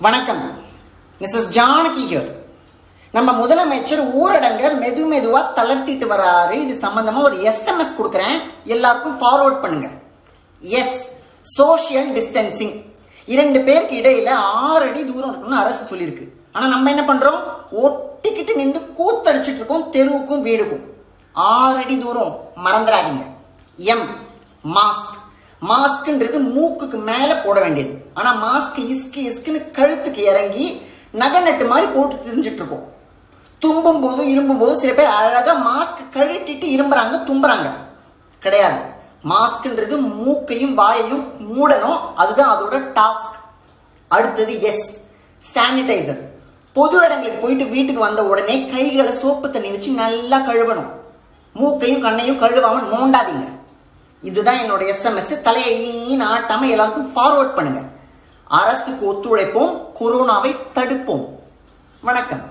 வணக்கம். Mrs Janaki here. நம்ம முதலமைச்சர் ஊரடங்க மெதுவா தளர்த்திட்டு வராரு. இது சம்பந்தமா ஒரு SMS கொடுக்குறேன், எல்லாருக்கும் ஃபார்வர்ட் பண்ணுங்க. S, social distancing. 2 பேருக்கு இடையில 6 அடி தூரம் இருக்குன்னு அரசு சொல்லியிருக்கு. ஆனா நம்ம என்ன பண்றோம்? ஒட்டிக்கிட்டு நின்று கூத்தடிச்சிட்டு இருக்கோம், தெருவுக்கும் வீடுக்கும். 6 அடி தூரம் மறந்துடாதீங்க. M, mask. மாஸ்க்ன்றது மூக்குக்கு மேல போட வேண்டியது. ஆனா மாஸ்க் இஸ்குன்னு கழுத்துக்கு இறங்கி நகை நட்டு மாதிரி போட்டு தெரிஞ்சிட்டு இருக்கோம். தும்பும் போதும் இரும்பும் போதும் சில பேர் அழகா மாஸ்க் கழட்டிட்டு இரும்புறாங்க, தும்புறாங்க. கிடையாது. மாஸ்க்ன்றது மூக்கையும் வாயையும் மூடணும், அதுதான் அதோட டாஸ்க். அடுத்தது எஸ், சானிடைசர். பொது இடங்களுக்கு போயிட்டு வீட்டுக்கு வந்த உடனே கைகளை சோப்பு தண்ணி வச்சு நல்லா கழுவணும். மூக்கையும் கண்ணையும் கழுவாம நோண்டாதீங்க. இதுதான் என்னோட SMS. தலையை நாட்டாம எல்லாருக்கும் ஃபார்வர்ட் பண்ணுங்க. அரசுக்கு ஒத்துழைப்போம், கொரோனாவை தடுப்போம். வணக்கம்.